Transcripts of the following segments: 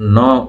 9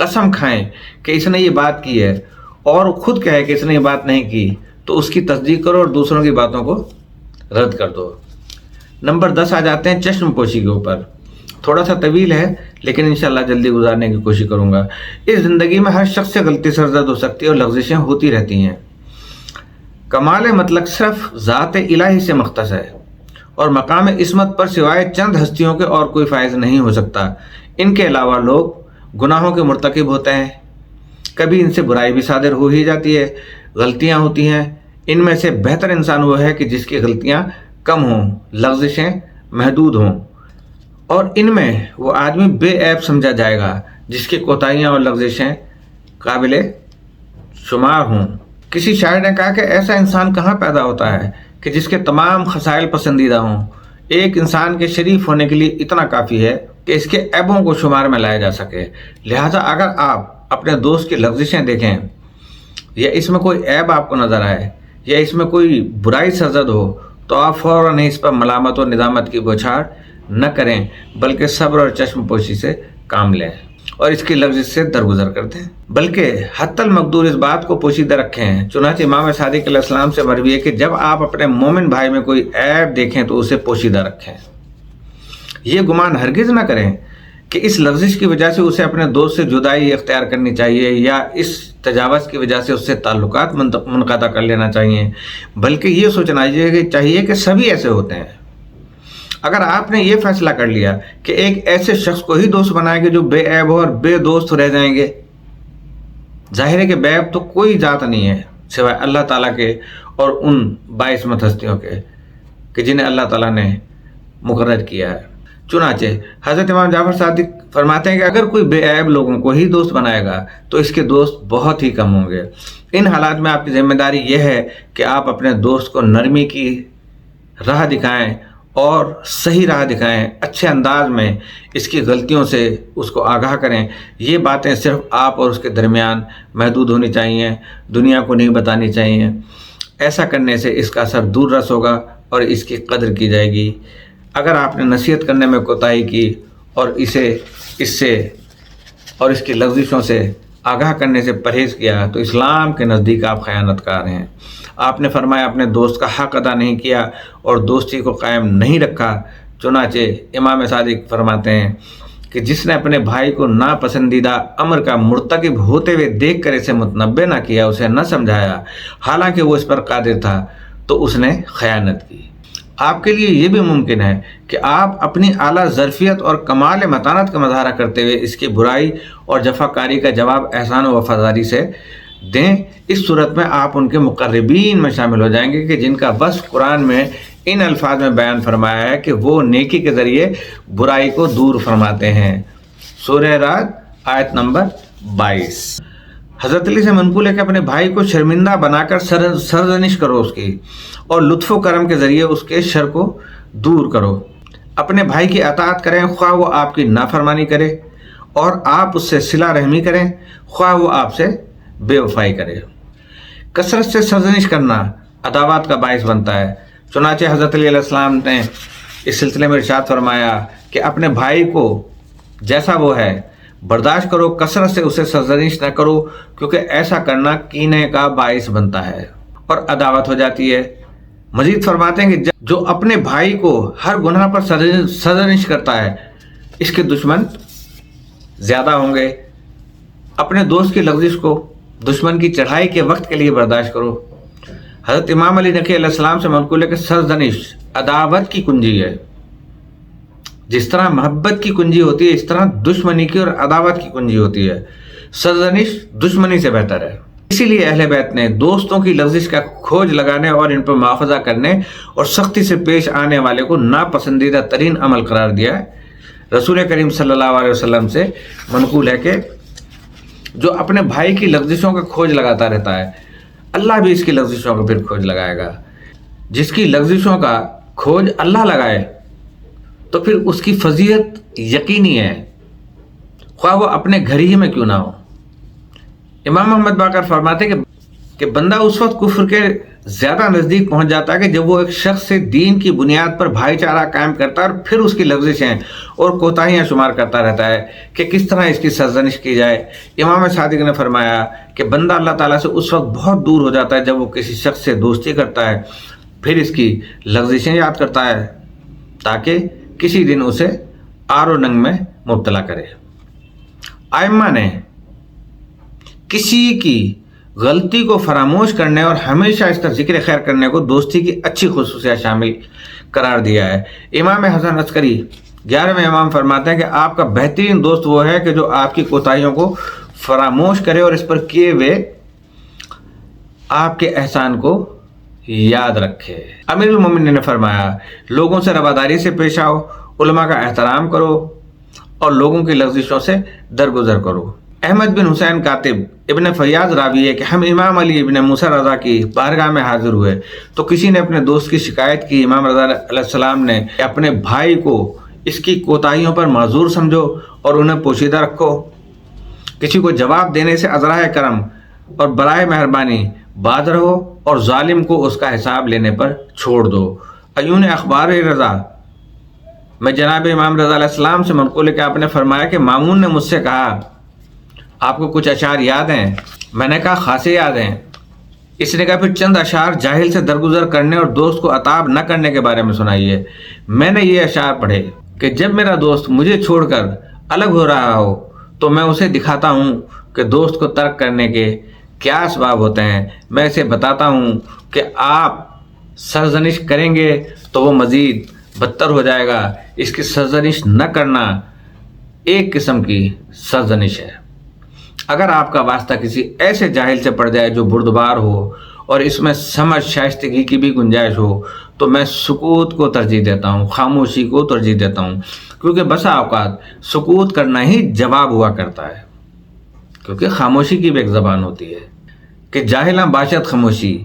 قسم کھائیں کہ اس نے یہ بات کی ہے اور خود کہے کہ اس نے یہ بات نہیں کی تو اس کی تصدیق کرو اور دوسروں کی باتوں کو رد کر دو۔ نمبر 10 آ جاتے ہیں چشم پوشی کے اوپر۔ تھوڑا سا طویل ہے لیکن انشاءاللہ جلدی گزارنے کی کوشش کروں گا۔ اس زندگی میں ہر شخص سے غلطی سرزد ہو سکتی ہے اور لغزشیں ہوتی رہتی ہیں۔ کمال مطلق صرف ذات الہی سے مختص ہے اور مقام عصمت پر سوائے چند ہستیوں کے اور کوئی فائز نہیں ہو سکتا۔ ان کے علاوہ لوگ گناہوں کے مرتکب ہوتے ہیں، کبھی ان سے برائی بھی صادر ہو ہی جاتی ہے، غلطیاں ہوتی ہیں۔ ان میں سے بہتر انسان وہ ہے کہ جس کی غلطیاں کم ہوں، لغزشیں محدود ہوں، اور ان میں وہ آدمی بے عیب سمجھا جائے گا جس کی کوتاہیاں اور لغزشیں قابل شمار ہوں۔ کسی شاعر نے کہا کہ ایسا انسان کہاں پیدا ہوتا ہے کہ جس کے تمام خصائل پسندیدہ ہوں۔ ایک انسان کے شریف ہونے کے لیے اتنا کافی ہے کہ اس کے عیبوں کو شمار میں لایا جا سکے۔ لہٰذا اگر آپ اپنے دوست کی لغزشیں دیکھیں یا اس میں کوئی عیب آپ کو نظر آئے یا اس میں کوئی برائی سرزد ہو تو آپ فوراً اس پر ملامت و ندامت کی بوچھاڑ نہ کریں بلکہ صبر اور چشم پوشی سے کام لیں اور اس کی لغزش سے درگزر کر دیں، بلکہ حتی المقدور اس بات کو پوشیدہ رکھیں۔ چنانچہ امام صادق علیہ السلام سے مروی ہے کہ جب آپ اپنے مومن بھائی میں کوئی عیب دیکھیں تو اسے پوشیدہ رکھیں۔ یہ گمان ہرگز نہ کریں کہ اس لغزش کی وجہ سے اسے اپنے دوست سے جدائی اختیار کرنی چاہیے یا اس تجاوز کی وجہ سے اس سے تعلقات منقطع کر لینا چاہیے، بلکہ یہ سوچنا چاہیے کہ سبھی ایسے ہوتے ہیں۔ اگر آپ نے یہ فیصلہ کر لیا کہ ایک ایسے شخص کو ہی دوست بنائیں گے جو بے عیب ہو اور بے دوست رہ جائیں گے، ظاہر ہے کہ بے عیب تو کوئی ذات نہیں ہے سوائے اللہ تعالیٰ کے اور ان باعثمت ہستیوں کے کہ جنہیں اللہ تعالیٰ نے مقرر کیا ہے۔ چنانچہ حضرت امام جعفر صادق فرماتے ہیں کہ اگر کوئی بے عیب لوگوں کو ہی دوست بنائے گا تو اس کے دوست بہت ہی کم ہوں گے۔ ان حالات میں آپ کی ذمہ داری یہ ہے کہ آپ اپنے دوست کو نرمی کی راہ دکھائیں اور صحیح راہ دکھائیں، اچھے انداز میں اس کی غلطیوں سے اس کو آگاہ کریں۔ یہ باتیں صرف آپ اور اس کے درمیان محدود ہونی چاہیے، دنیا کو نہیں بتانی چاہیے۔ ایسا کرنے سے اس کا اثر دور رس ہوگا اور اس کی قدر کی جائے گی۔ اگر آپ نے نصیحت کرنے میں کوتاہی کی اور اس کی لغزشوں سے آگاہ کرنے سے پرہیز کیا تو اسلام کے نزدیک آپ خیانت کار ہیں۔ آپ نے فرمایا اپنے دوست کا حق ادا نہیں کیا اور دوستی کو قائم نہیں رکھا۔ چنانچہ امام صادق فرماتے ہیں کہ جس نے اپنے بھائی کو ناپسندیدہ امر کا مرتکب ہوتے ہوئے دیکھ کر اسے متنبہ نہ کیا، اسے نہ سمجھایا حالانکہ وہ اس پر قادر تھا، تو اس نے خیانت کی۔ آپ کے لیے یہ بھی ممکن ہے کہ آپ اپنی اعلیٰ ظرفیت اور کمال متانت کا مظاہرہ کرتے ہوئے اس کی برائی اور جفاکاری کا جواب احسان و وفاداری سے دیں۔ اس صورت میں آپ ان کے مقربین میں شامل ہو جائیں گے کہ جن کا وصف قرآن میں ان الفاظ میں بیان فرمایا ہے کہ وہ نیکی کے ذریعے برائی کو دور فرماتے ہیں۔ سورہ رعد آیت نمبر 22۔ حضرت علی سے منقول ہے کہ اپنے بھائی کو شرمندہ بنا کر سرزنش کرو اس کی، اور لطف و کرم کے ذریعے اس کے شر کو دور کرو۔ اپنے بھائی کی اطاعت کریں خواہ وہ آپ کی نافرمانی کرے، اور آپ اس سے صلہ رحمی کریں خواہ وہ آپ سے بے وفائی کرے۔ کثرت سے سرزنش کرنا عداوت کا باعث بنتا ہے۔ چنانچہ حضرت علی علیہ السلام نے اس سلسلے میں ارشاد فرمایا کہ اپنے بھائی کو جیسا وہ ہے برداشت کرو، کثرت سے اسے سرزنش نہ کرو، کیونکہ ایسا کرنا کینے کا باعث بنتا ہے اور عداوت ہو جاتی ہے۔ مزید فرماتے ہیں کہ جو اپنے بھائی کو ہر گناہ پر سرزنش کرتا ہے اس کے دشمن زیادہ ہوں گے۔ اپنے دوست کی لغزش کو دشمن کی چڑھائی کے وقت کے لیے برداشت کرو۔ حضرت امام علی نقی علیہ السلام سے منقول ہے کہ سرزنش عداوت کی کنجی ہے۔ جس طرح محبت کی کنجی ہوتی ہے اس طرح دشمنی کی اور عداوت کی کنجی ہوتی ہے۔ سرزنش دشمنی سے بہتر ہے۔ اسی لیے اہل بیت نے دوستوں کی لغزش کا کھوج لگانے اور ان پر مواخذہ کرنے اور سختی سے پیش آنے والے کو ناپسندیدہ ترین عمل قرار دیا ہے۔ رسول کریم صلی اللہ علیہ وسلم سے منقول ہے کہ جو اپنے بھائی کی لغزشوں کا کھوج لگاتا رہتا ہے اللہ بھی اس کی لغزشوں کا پھر کھوج لگائے گا۔ جس کی لغزشوں کا کھوج اللہ لگائے تو پھر اس کی فضیلت یقینی ہے، خواہ وہ اپنے گھر ہی میں کیوں نہ ہو۔ امام محمد باقر فرماتے کہ کہ بندہ اس وقت کفر کے زیادہ نزدیک پہنچ جاتا ہے کہ جب وہ ایک شخص سے دین کی بنیاد پر بھائی چارہ قائم کرتا ہے اور پھر اس کی لغزشیں اور کوتاہیاں شمار کرتا رہتا ہے کہ کس طرح اس کی سرزنش کی جائے۔ امام صادق نے فرمایا کہ بندہ اللہ تعالیٰ سے اس وقت بہت دور ہو جاتا ہے جب وہ کسی شخص سے دوستی کرتا ہے، پھر اس کی لغزشیں یاد کرتا ہے تاکہ کسی دن اسے آر و ننگ میں مبتلا کرے۔ ائمہ نے کسی کی غلطی کو فراموش کرنے اور ہمیشہ اس کا ذکر خیر کرنے کو دوستی کی اچھی خصوصیات شامل قرار دیا ہے۔ امام حسن عسکری 11ویں امام فرماتے ہیں کہ آپ کا بہترین دوست وہ ہے کہ جو آپ کی کوتاہیوں کو فراموش کرے اور اس پر کیے ہوئے آپ کے احسان کو یاد رکھے۔ امیر المومنین نے فرمایا لوگوں سے رواداری سے پیش آؤ، علماء کا احترام کرو اور لوگوں کی لغزشوں سے درگزر کرو۔ احمد بن حسین کاتب ابن فیاض راوی ہے کہ ہم امام علی ابن موسیٰ رضا کی بارگاہ میں حاضر ہوئے تو کسی نے اپنے دوست کی شکایت کی۔ امام رضا علیہ السلام نے اپنے بھائی کو اس کی کوتاہیوں پر معذور سمجھو اور انہیں پوشیدہ رکھو، کسی کو جواب دینے سے ازراہ کرم اور برائے مہربانی باز رہو اور ظالم کو اس کا حساب لینے پر چھوڑ دو۔ عیون اخبار رضا میں جناب امام رضا علیہ السلام سے منقول ہے کہ آپ نے فرمایا کہ مامون نے مجھ سے کہا آپ کو کچھ اشعار یاد ہیں؟ میں نے کہا خاصے یاد ہیں۔ اس نے کہا پھر چند اشعار جاہل سے درگزر کرنے اور دوست کو عتاب نہ کرنے کے بارے میں سنائیے۔ میں نے یہ اشعار پڑھے کہ جب میرا دوست مجھے چھوڑ کر الگ ہو رہا ہو تو میں اسے دکھاتا ہوں کہ دوست کو ترک کرنے کے کیا اسباب ہوتے ہیں، میں اسے بتاتا ہوں کہ آپ سرزنش کریں گے تو وہ مزید بدتر ہو جائے گا۔ اس کی سرزنش نہ کرنا ایک قسم کی سرزنش ہے۔ اگر آپ کا واسطہ کسی ایسے جاہل سے پڑ جائے جو بردبار ہو اور اس میں سمجھ شائستگی کی بھی گنجائش ہو تو میں سکوت کو ترجیح دیتا ہوں، خاموشی کو ترجیح دیتا ہوں، کیونکہ بسا اوقات سکوت کرنا ہی جواب ہوا کرتا ہے، کیونکہ خاموشی کی بھی ایک زبان ہوتی ہے کہ جاہلاں باشد خاموشی۔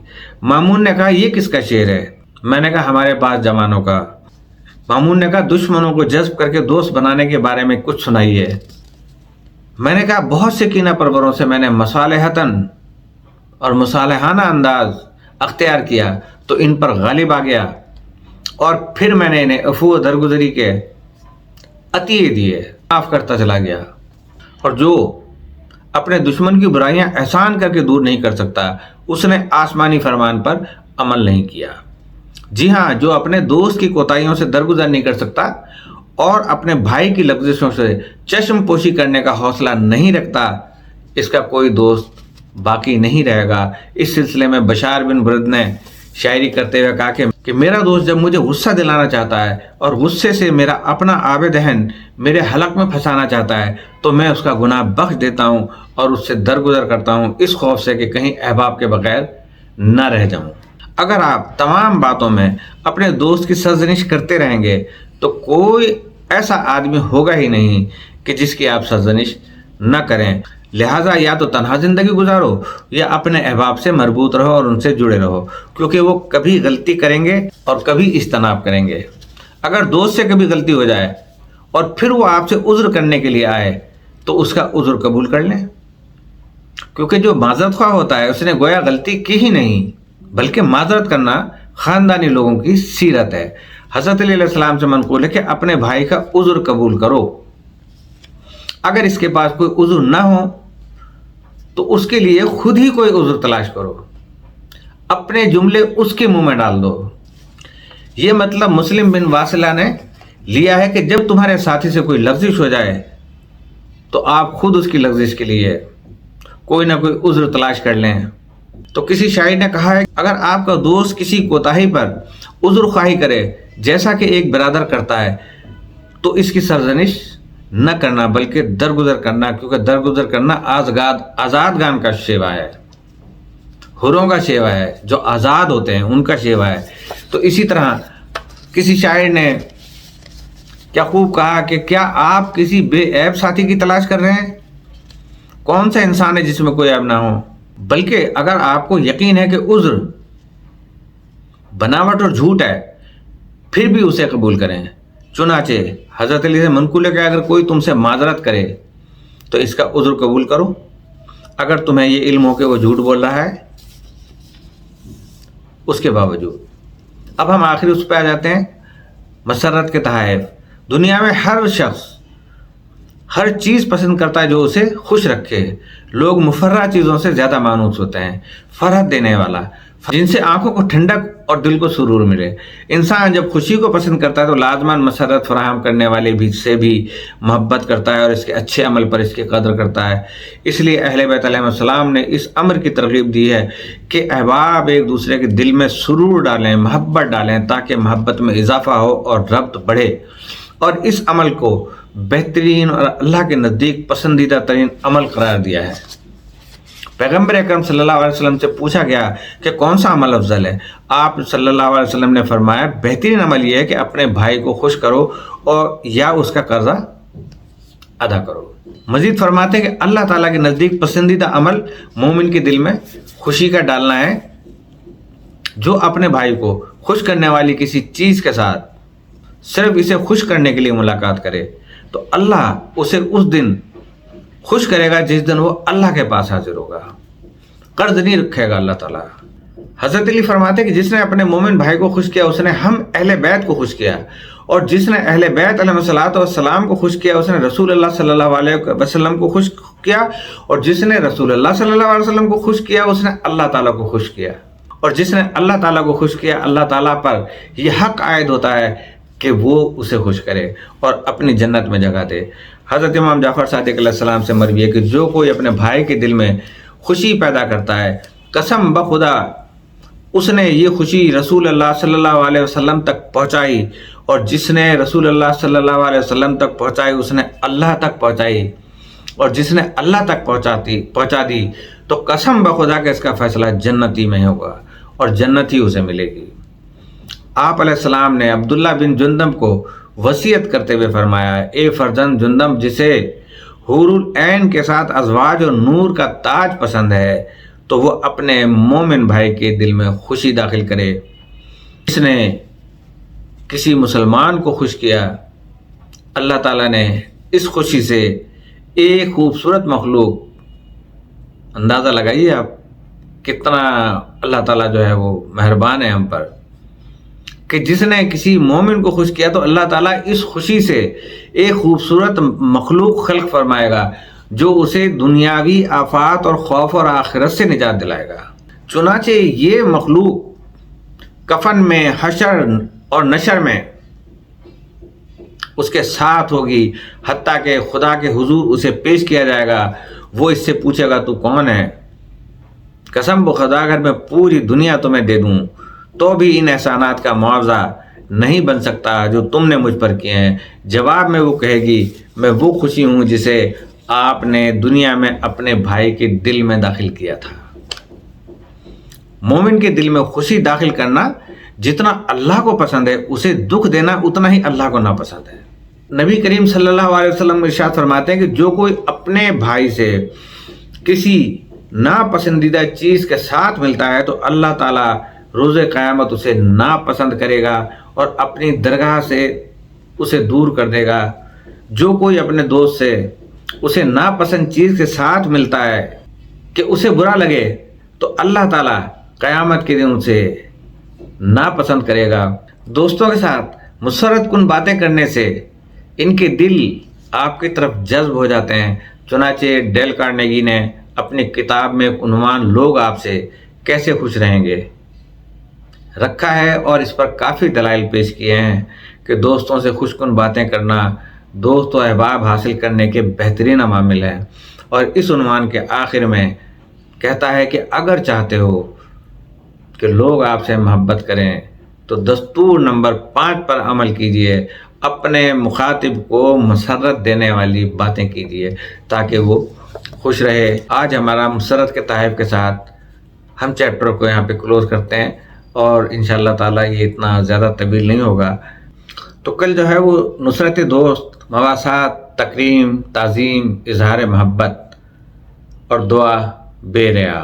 مامون نے کہا یہ کس کا شعر ہے؟ میں نے کہا ہمارے پاس جوانوں کا۔ مامون نے کہا دشمنوں کو جذب کر کے دوست بنانے کے بارے میں کچھ سنائیے۔ میں نے کہا بہت سے کینہ پروروں سے میں نے مصالحتاً اور مصالحانہ انداز اختیار کیا تو ان پر غالب آ گیا اور پھر میں نے انہیں عفو و درگزری کے عطیے دیے، معاف کرتا چلا گیا۔ اور جو اپنے دشمن کی برائیاں احسان کر کے دور نہیں کر سکتا اس نے آسمانی فرمان پر عمل نہیں کیا۔ جی ہاں، جو اپنے دوست کی کوتاہیوں سے درگزر نہیں کر سکتا اور اپنے بھائی کی لغزشوں سے چشم پوشی کرنے کا حوصلہ نہیں رکھتا، اس کا کوئی دوست باقی نہیں رہے گا۔ اس سلسلے میں بشار بن برد نے شاعری کرتے ہوئے کہا کہ میرا دوست جب مجھے غصہ دلانا چاہتا ہے اور غصے سے میرا اپنا آب دہن میرے حلق میں پھنسانا چاہتا ہے تو میں اس کا گناہ بخش دیتا ہوں اور اس سے درگزر کرتا ہوں، اس خوف سے کہ کہیں احباب کے بغیر نہ رہ جاؤں۔ اگر آپ تمام باتوں میں اپنے دوست کی سرزنش کرتے رہیں گے تو کوئی ایسا آدمی ہوگا ہی نہیں کہ جس کی آپ سرزنش نہ کریں۔ لہٰذا یا تو تنہا زندگی گزارو یا اپنے احباب سے مربوط رہو اور ان سے جڑے رہو، کیونکہ وہ کبھی غلطی کریں گے اور کبھی اجتناب کریں گے۔ اگر دوست سے کبھی غلطی ہو جائے اور پھر وہ آپ سے عذر کرنے کے لیے آئے تو اس کا عذر قبول کر لیں، کیونکہ جو معذرت خواہ ہوتا ہے اس نے گویا غلطی کی ہی نہیں، بلکہ معذرت کرنا خاندانی لوگوں کی سیرت ہے۔ حضرت علی علیہ السلام سے منقول ہے کہ اپنے بھائی کا عذر قبول کرو، اگر اس کے پاس کوئی عذر نہ ہو تو اس کے لیے خود ہی کوئی عذر تلاش کرو، اپنے جملے اس کے منہ میں ڈال دو۔ یہ مطلب مسلم بن واصلہ نے لیا ہے کہ جب تمہارے ساتھی سے کوئی لغزش ہو جائے تو آپ خود اس کی لغزش کے لیے کوئی نہ کوئی عذر تلاش کر لیں۔ تو کسی شاعر نے کہا ہے اگر آپ کا دوست کسی کوتاہی پر عذر خواہی کرے جیسا کہ ایک برادر کرتا ہے تو اس کی سرزنش نہ کرنا بلکہ درگزر کرنا، کیونکہ درگزر کرنا آزادگان کا شیوا ہے، حروں کا شیوا ہے، جو آزاد ہوتے ہیں ان کا شیوا ہے۔ تو اسی طرح کسی شاعر نے کیا خوب کہا کہ کیا آپ کسی بے عیب ساتھی کی تلاش کر رہے ہیں؟ کون سا انسان ہے جس میں کوئی عیب نہ ہو؟ بلکہ اگر آپ کو یقین ہے کہ عذر بناوٹ اور جھوٹ ہے پھر بھی اسے قبول کریں۔ چنانچہ حضرت علی سے منقول ہے کہ اگر کوئی تم سے معذرت کرے تو اس کا عذر قبول کرو، اگر تمہیں یہ علم ہو کہ وہ جھوٹ بول رہا ہے اس کے باوجود۔ اب ہم آخری اس پہ آ جاتے ہیں، مسرت کے تحائف۔ دنیا میں ہر شخص ہر چیز پسند کرتا ہے جو اسے خوش رکھے۔ لوگ مفرح چیزوں سے زیادہ مانوس ہوتے ہیں، فرحت دینے والا، جن سے آنکھوں کو ٹھنڈک اور دل کو سرور ملے۔ انسان جب خوشی کو پسند کرتا ہے تو لازماً مسرت فراہم کرنے والے سے بھی محبت کرتا ہے اور اس کے اچھے عمل پر اس کی قدر کرتا ہے۔ اس لیے اہل بیت علیہ السلام نے اس امر کی ترغیب دی ہے کہ احباب ایک دوسرے کے دل میں سرور ڈالیں، محبت ڈالیں، تاکہ محبت میں اضافہ ہو اور ربط بڑھے، اور اس عمل کو بہترین اور اللہ کے نزدیک پسندیدہ ترین عمل قرار دیا ہے۔ پیغمبر اکرم صلی اللہ علیہ وسلم سے پوچھا گیا کہ کون سا عمل افضل ہے؟ آپ صلی اللہ علیہ وسلم نے فرمایا، بہترین عمل یہ ہے کہ اپنے بھائی کو خوش کرو اور یا اس کا قرضہ ادا کرو۔ مزید فرماتے ہیں کہ اللہ تعالیٰ کے نزدیک پسندیدہ عمل مومن کے دل میں خوشی کا ڈالنا ہے، جو اپنے بھائی کو خوش کرنے والی کسی چیز کے ساتھ صرف اسے خوش کرنے کے لیے ملاقات کرے تو اللہ اسے اس دن خوش کرے گا جس دن وہ اللہ کے پاس حاضر ہوگا، قرض نہیں رکھے گا اللہ تعالیٰ۔ حضرت علی فرماتے کہ جس نے اپنے مومن بھائی کو خوش کیا اس نے ہم اہل بیت کو خوش کیا، اور جس نے اہل بیت علیہ السلام کو خوش کیا اس نے رسول اللہ صلی اللہ علیہ وسلم کو خوش کیا، اور جس نے رسول اللہ صلی اللہ علیہ وسلم کو خوش کیا اس نے اللہ تعالیٰ کو خوش کیا، اور جس نے اللہ تعالیٰ کو خوش کیا اللہ تعالیٰ پر یہ حق عائد ہوتا ہے کہ وہ اسے خوش کرے اور اپنی جنت میں جگہ دے۔ حضرت امام جعفر صادق علیہ السلام سے مروی ہے کہ جو کوئی اپنے بھائی کے دل میں خوشی پیدا کرتا ہے، قسم بخدا اس نے یہ خوشی رسول اللہ صلی اللہ علیہ وسلم تک پہنچائی، اور جس نے رسول اللہ صلی اللہ علیہ وسلم تک پہنچائی اس نے اللہ تک پہنچائی، اور جس نے اللہ تک پہنچا دی تو قسم بخدا کہ اس کا فیصلہ جنتی میں ہوگا اور جنت ہی اسے ملے گی۔ آپ علیہ السلام نے عبداللہ بن جندب کو وصیت کرتے ہوئے فرمایا، اے فرزند جندب، جسے حور العین کے ساتھ ازواج اور نور کا تاج پسند ہے تو وہ اپنے مومن بھائی کے دل میں خوشی داخل کرے۔ اس نے کسی مسلمان کو خوش کیا، اللہ تعالیٰ نے اس خوشی سے ایک خوبصورت مخلوق، اندازہ لگائیے آپ کتنا اللہ تعالیٰ جو ہے وہ مہربان ہے ہم پر، کہ جس نے کسی مومن کو خوش کیا تو اللہ تعالیٰ اس خوشی سے ایک خوبصورت مخلوق خلق فرمائے گا جو اسے دنیاوی آفات اور خوف اور آخرت سے نجات دلائے گا۔ چنانچہ یہ مخلوق کفن میں، حشر اور نشر میں اس کے ساتھ ہوگی، حتیٰ کہ خدا کے حضور اسے پیش کیا جائے گا۔ وہ اس سے پوچھے گا، تو کون ہے؟ قسم بخدا اگر میں پوری دنیا تمہیں دے دوں تو بھی ان احسانات کا معاوضہ نہیں بن سکتا جو تم نے مجھ پر کیے ہیں۔ جواب میں وہ کہے گی، میں وہ خوشی ہوں جسے آپ نے دنیا میں اپنے بھائی کے دل میں داخل کیا تھا۔ مومن کے دل میں خوشی داخل کرنا جتنا اللہ کو پسند ہے، اسے دکھ دینا اتنا ہی اللہ کو ناپسند ہے۔ نبی کریم صلی اللہ علیہ وسلم ارشاد فرماتے ہیں کہ جو کوئی اپنے بھائی سے کسی ناپسندیدہ چیز کے ساتھ ملتا ہے تو اللہ تعالیٰ روز قیامت اسے ناپسند کرے گا اور اپنی درگاہ سے اسے دور کر دے گا۔ جو کوئی اپنے دوست سے اسے ناپسند چیز کے ساتھ ملتا ہے کہ اسے برا لگے تو اللہ تعالیٰ قیامت کے دن اسے ناپسند کرے گا۔ دوستوں کے ساتھ مسرت کن باتیں کرنے سے ان کے دل آپ کی طرف جذب ہو جاتے ہیں۔ چنانچہ ڈیل کارنیگی نے اپنی کتاب میں ایک عنوان لوگ آپ سے کیسے خوش رہیں گے رکھا ہے، اور اس پر کافی دلائل پیش کیے ہیں کہ دوستوں سے خوش کن باتیں کرنا دوست و احباب حاصل کرنے کے بہترین عوامل ہیں۔ اور اس عنوان کے آخر میں کہتا ہے کہ اگر چاہتے ہو کہ لوگ آپ سے محبت کریں تو دستور نمبر 5 پر عمل کیجئے، اپنے مخاطب کو مسرت دینے والی باتیں کیجئے تاکہ وہ خوش رہے۔ آج ہمارا مسرت کے تحائف کے ساتھ ہم چیپٹر کو یہاں پہ کلوز کرتے ہیں، اور انشاءاللہ تعالیٰ یہ اتنا زیادہ طویل نہیں ہوگا۔ تو کل جو ہے وہ نصرت دوست، مواسات، تکریم، تعظیم، اظہار محبت اور دعا بے ریا،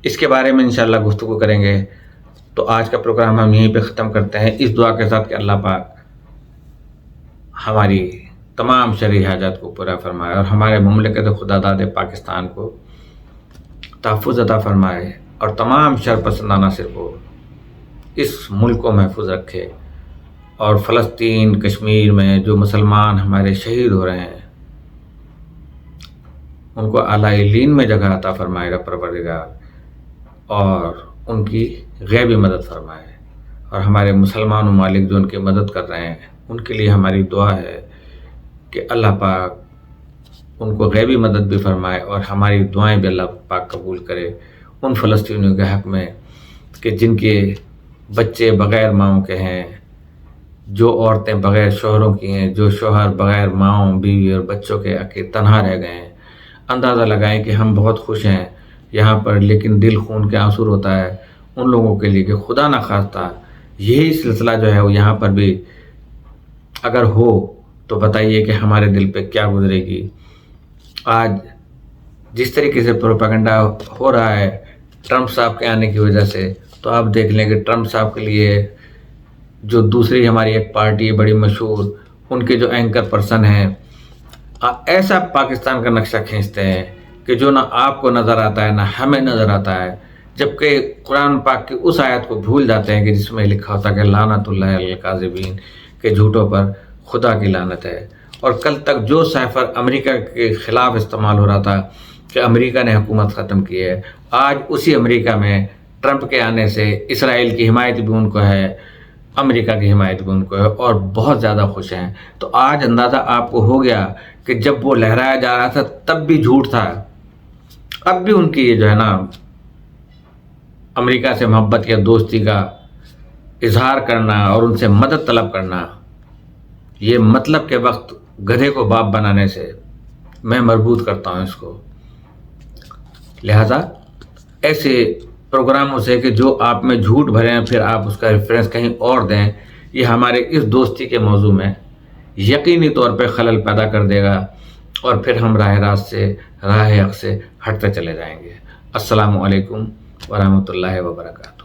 اس کے بارے میں انشاءاللہ گفتگو کریں گے۔ تو آج کا پروگرام ہم یہیں پہ ختم کرتے ہیں، اس دعا کے ساتھ کہ اللہ پاک ہماری تمام شرعی حاجات کو پورا فرمائے اور ہمارے مملکت خدا داد پاکستان کو تحفظ عطا فرمائے اور تمام شر پسند عناصر کو اس ملک کو محفوظ رکھے، اور فلسطین کشمیر میں جو مسلمان ہمارے شہید ہو رہے ہیں ان کو اعلیٰ علین میں جگہ عطا فرمائے گا پروردگار، اور ان کی غیبی مدد فرمائے، اور ہمارے مسلمان ممالک جو ان کی مدد کر رہے ہیں ان کے لیے ہماری دعا ہے کہ اللہ پاک ان کو غیبی مدد بھی فرمائے اور ہماری دعائیں بھی اللہ پاک قبول کرے ان فلسطینیوں کے حق میں کہ جن کے بچے بغیر ماؤں کے ہیں، جو عورتیں بغیر شوہروں کی ہیں، جو شوہر بغیر ماؤں بیوی اور بچوں کے تنہا رہ گئے ہیں۔ اندازہ لگائیں کہ ہم بہت خوش ہیں یہاں پر، لیکن دل خون کے آنسو ہوتا ہے ان لوگوں کے لیے کہ خدا نہ خواستہ یہی سلسلہ جو ہے وہ یہاں پر بھی اگر ہو تو بتائیے کہ ہمارے دل پہ کیا گزرے گی۔ آج جس طریقے سے پروپیگنڈا ہو رہا ہے ٹرمپ صاحب کے آنے کی وجہ سے، تو آپ دیکھ لیں کہ ٹرمپ صاحب کے لیے جو دوسری ہماری ایک پارٹی ہے بڑی مشہور، ان کے جو اینکر پرسن ہیں ایسا پاکستان کا نقشہ کھینچتے ہیں کہ جو نہ آپ کو نظر آتا ہے نہ ہمیں نظر آتا ہے، جبکہ قرآن پاک کی اس آیت کو بھول جاتے ہیں کہ جس میں لکھا ہوتا ہے کہ لعنت اللہ علی الکاذبین، کہ جھوٹوں پر خدا کی لعنت ہے۔ اور کل تک جو سائفر امریکہ کے خلاف استعمال ہو رہا تھا کہ امریکہ نے حکومت ختم کی ہے، آج اسی امریکہ میں ٹرمپ کے آنے سے اسرائیل کی حمایت بھی ان کو ہے، امریکہ کی حمایت بھی ان کو ہے، اور بہت زیادہ خوش ہیں۔ تو آج اندازہ آپ کو ہو گیا کہ جب وہ لہرایا جا رہا تھا تب بھی جھوٹ تھا، اب بھی ان کی یہ جو ہے نا امریکہ سے محبت یا دوستی کا اظہار کرنا اور ان سے مدد طلب کرنا، یہ مطلب کے وقت گدھے کو باپ بنانے سے میں مربوط کرتا ہوں اس کو۔ لہذا ایسے پروگراموں سے کہ جو آپ میں جھوٹ بھرے ہیں پھر آپ اس کا ریفرنس کہیں اور دیں، یہ ہمارے اس دوستی کے موضوع میں یقینی طور پہ خلل پیدا کر دے گا، اور پھر ہم راہ راست سے راہ حق سے ہٹتے چلے جائیں گے۔ السلام علیکم ورحمۃ اللہ وبرکاتہ۔